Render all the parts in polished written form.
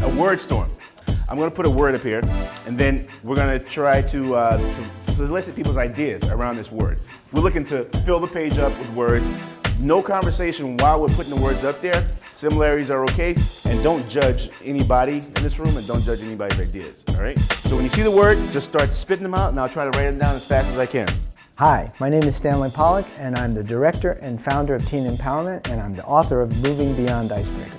a word storm. I'm going to put a word up here, and then we're going to try to solicit people's ideas around this word. We're looking to fill the page up with words. No conversation while we're putting the words up there. Similarities are okay, and don't judge anybody in this room, and don't judge anybody's ideas, all right? So when you see the word, just start spitting them out, and I'll try to write them down as fast as I can. Hi, my name is Stanley Pollock, and I'm the director and founder of Teen Empowerment, and I'm the author of Moving Beyond Icebreakers.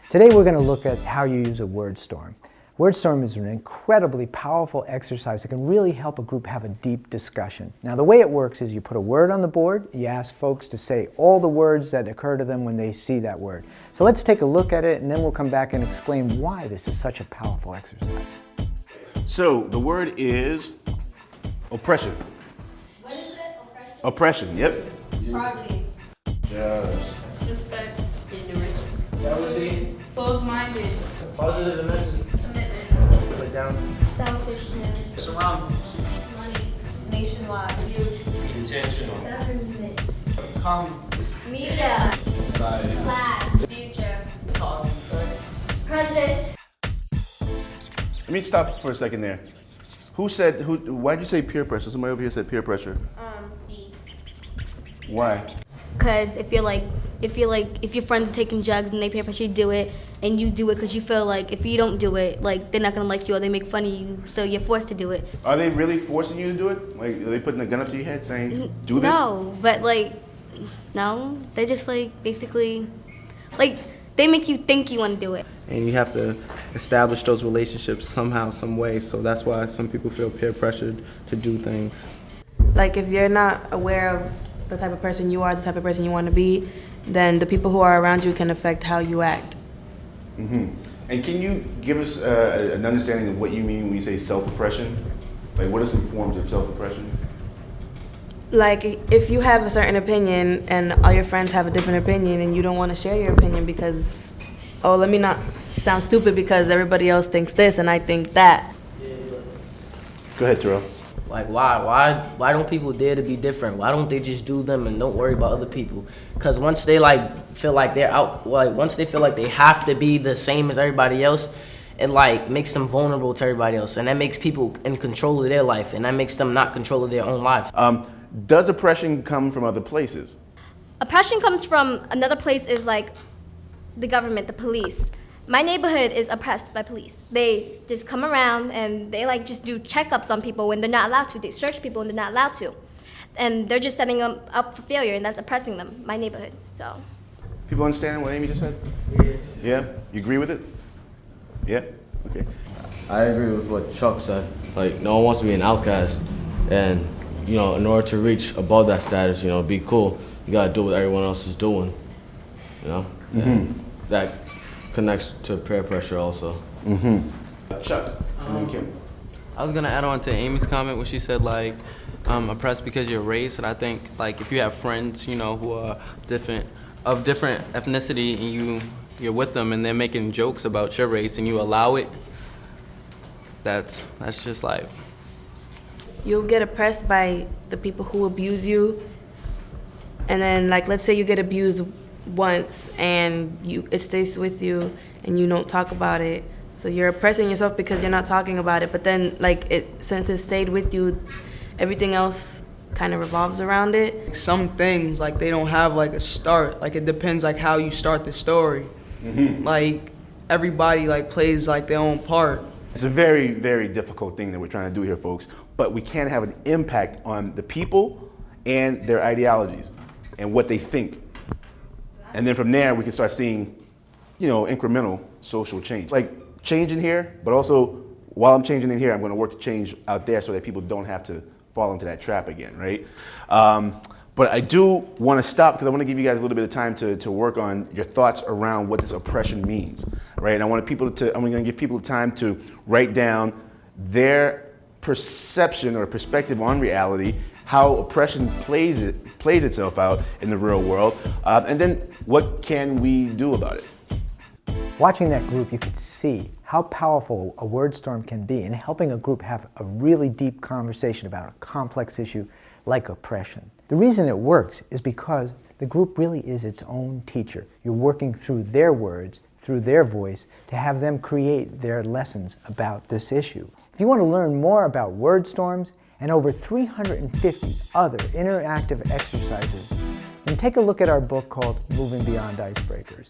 Today we're going to look at how you use a word storm. Wordstorm is an incredibly powerful exercise that can really help a group have a deep discussion. Now the way it works is you put a word on the board, you ask folks to say all the words that occur to them when they see that word. So let's take a look at it and then we'll come back and explain why this is such a powerful exercise. So the word is oppression. What is it? Oppression, yep. Poverty. Just. Respect. Ignorance. Jealousy. Closed-minded. Positive dimension. Commitment. Put down. Selfishness. Surroundings. Money. Nationwide. Youth. Intentional. Government. Come. Media. Society. Class. Future. Cause and effect. Prejudice. Let me stop for a second there. Why'd you say peer pressure? Somebody over here said peer pressure. Me. Why? Because if your friends are taking drugs and they peer pressure you to do it, and you do it because you feel like if you don't do it, like they're not gonna like you or they make fun of you, so you're forced to do it. Are they really forcing you to do it? Like, are they putting a gun up to your head saying, do this? No, but no, they just basically, they make you think you want to do it. And you have to establish those relationships somehow, some way. So that's why some people feel peer pressured to do things. Like if you're not aware of the type of person you are, the type of person you want to be, then the people who are around you can affect how you act. Mm-hmm. And can you give us an understanding of what you mean when you say self-oppression? Like, what are some forms of self-oppression? Like if you have a certain opinion and all your friends have a different opinion and you don't want to share your opinion because, oh, let me not sound stupid because everybody else thinks this and I think that. Go ahead, Terrell. Like why don't people dare to be different? Why don't they just do them and don't worry about other people? Because once they feel like they're out, once they feel like they have to be the same as everybody else, it makes them vulnerable to everybody else, and that makes people in control of their life, and that makes them not control of their own lives. Does oppression come from other places? Oppression comes from another place is the government, the police. My neighborhood is oppressed by police. They just come around and they just do checkups on people when they're not allowed to. They search people when they're not allowed to. And they're just setting them up for failure, and that's oppressing them, my neighborhood, so. People understand what Amy just said? Yeah? You agree with it? Yeah? Okay. I agree with what Chuck said. No one wants to be an outcast, and in order to reach above that status, be cool, you gotta do what everyone else is doing. Mm-hmm. That connects to peer pressure also. Mm-hmm. Chuck, and then Kim. I was gonna add on to Amy's comment when she said oppressed because of your race, and I think if you have friends who are of different ethnicity and you're with them and they're making jokes about your race and you allow it, that's just You'll get oppressed by the people who abuse you, and then let's say you get abused once and it stays with you and you don't talk about it, so you're oppressing yourself because you're not talking about it, but then since it stayed with you, everything else kind of revolves around it. Some things they don't have a start, it depends how you start the story. Mm-hmm. Everybody plays their own part. It's a very, very difficult thing that we're trying to do here, folks, but we can have an impact on the people and their ideologies and what they think. And then from there, we can start seeing, incremental social change. Change in here, but also while I'm changing in here, I'm going to work to change out there so that people don't have to fall into that trap again, right? But I do want to stop because I want to give you guys a little bit of time to work on your thoughts around what this oppression means, right? And I'm going to give people time to write down their perception or perspective on reality, how oppression plays itself out in the real world, and then what can we do about it? Watching that group, you could see how powerful a word storm can be in helping a group have a really deep conversation about a complex issue like oppression. The reason it works is because the group really is its own teacher. You're working through their words, through their voice to have them create their lessons about this issue. If you want to learn more about Wordstorms and over 350 other interactive exercises, then take a look at our book called Moving Beyond Icebreakers.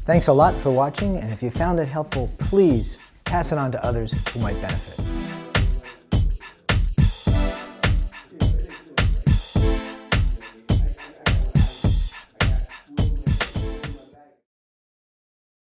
Thanks a lot for watching, and if you found it helpful, please pass it on to others who might benefit.